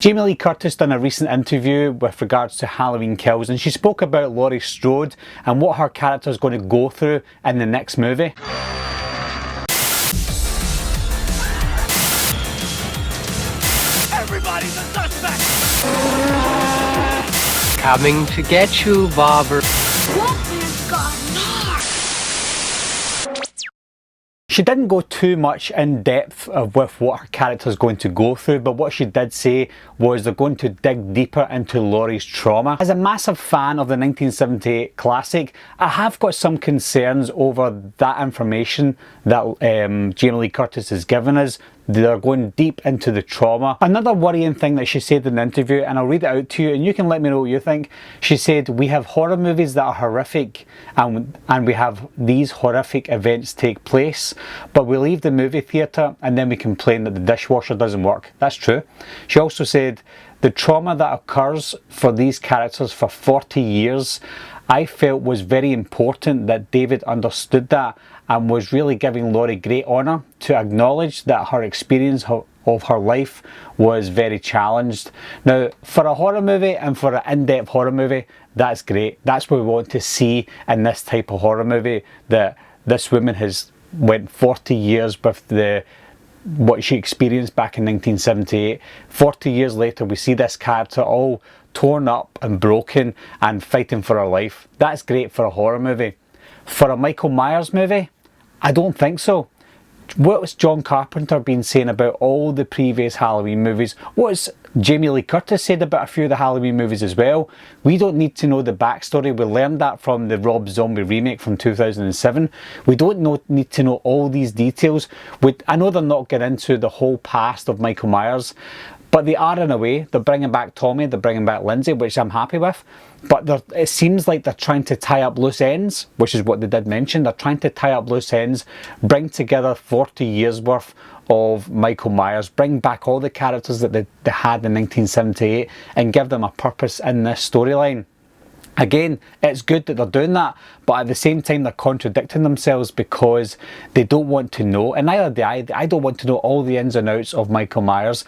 Jamie Lee Curtis done a recent interview with regards to Halloween Kills, and she spoke about Laurie Strode and what her character is going to go through in the next movie. Everybody's a suspect! Coming to get you, Bobber. Wolfman's got Nards! She didn't go too much in depth with what her character is going to go through, but what she did say was they're going to dig deeper into Laurie's trauma. As a massive fan of the 1978 classic, I have got some concerns over that information that Jamie Lee Curtis has given us. They're going deep into the trauma. Another worrying thing that she said in the interview, and I'll read it out to you and you can let me know what you think. She said, "We have horror movies that are horrific and we have these horrific events take place, but we leave the movie theatre and then we complain that the dishwasher doesn't work." That's true. She also said, "The trauma that occurs for these characters for 40 years, I felt was very important that David understood that and was really giving Laurie great honour to acknowledge that her experience of her life was very challenged." Now, for a horror movie and for an in-depth horror movie, that's great. That's what we want to see in this type of horror movie, that this woman has went 40 years with what she experienced back in 1978. 40 years later, we see this character all torn up and broken and fighting for her life. That's great for a horror movie. For a Michael Myers movie, I don't think so. What has John Carpenter been saying about all the previous Halloween movies? What has Jamie Lee Curtis said about a few of the Halloween movies as well? We don't need to know the backstory. We learned that from the Rob Zombie remake from 2007. We don't need to know all these details. I know they're not getting into the whole past of Michael Myers, but they are in a way. They're bringing back Tommy, they're bringing back Lindsay, which I'm happy with. But it seems like they're trying to tie up loose ends, which is what they did mention. They're trying to tie up loose ends, bring together 40 years worth of Michael Myers, bring back all the characters that they had in 1978 and give them a purpose in this storyline. Again, it's good that they're doing that, but at the same time they're contradicting themselves because they don't want to know, and neither do I. I don't want to know all the ins and outs of Michael Myers.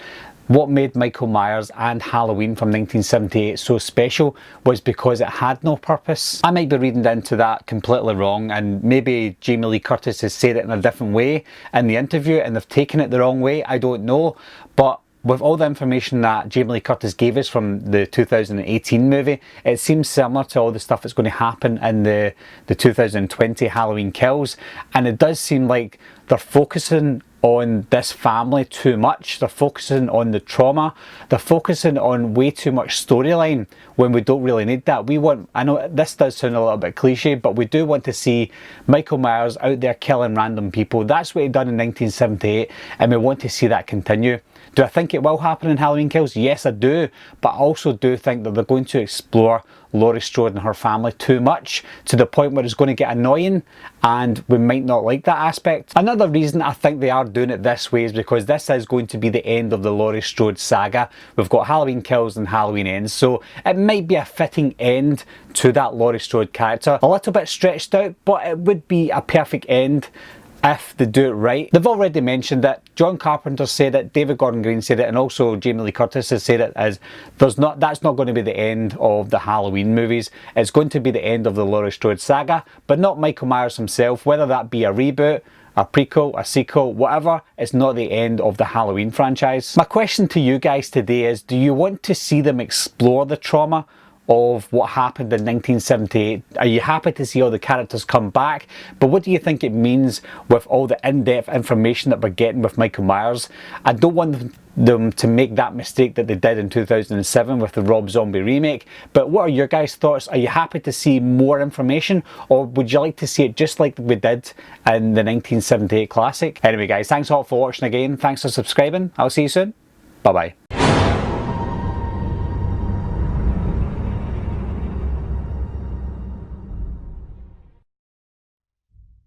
What made Michael Myers and Halloween from 1978 so special was because it had no purpose. I might be reading into that completely wrong, and maybe Jamie Lee Curtis has said it in a different way in the interview and they've taken it the wrong way. I don't know, but with all the information that Jamie Lee Curtis gave us from the 2018 movie, it seems similar to all the stuff that's going to happen in the 2020 Halloween Kills, and it does seem like they're focusing on this family too much. They're focusing on the trauma. They're focusing on way too much storyline when we don't really need that. I know this does sound a little bit cliche, but we do want to see Michael Myers out there killing random people. That's what he done in 1978, and we want to see that continue. Do I think it will happen in Halloween Kills? Yes, I do, but I also do think that they're going to explore Laurie Strode and her family too much, to the point where it's going to get annoying and we might not like that aspect. Another reason I think they are doing it this way is because this is going to be the end of the Laurie Strode saga. We've got Halloween Kills and Halloween Ends, so it might be a fitting end to that Laurie Strode character. A little bit stretched out, but it would be a perfect end if they do it right. They've already mentioned it. John Carpenter said it, David Gordon Green said it, and also Jamie Lee Curtis has said it, as that's not going to be the end of the Halloween movies. It's going to be the end of the Laurie Strode saga, but not Michael Myers himself. Whether that be a reboot, a prequel, a sequel, whatever, it's not the end of the Halloween franchise. My question to you guys today is, do you want to see them explore the trauma of what happened in 1978? Are you happy to see all the characters come back? But what do you think it means with all the in-depth information that we're getting with Michael Myers? I don't want them to make that mistake that they did in 2007 with the Rob Zombie remake. But what are your guys' thoughts? Are you happy to see more information, or would you like to see it just like we did in the 1978 classic? Anyway guys, thanks a lot for watching again. Thanks for subscribing. I'll see you soon. Bye bye.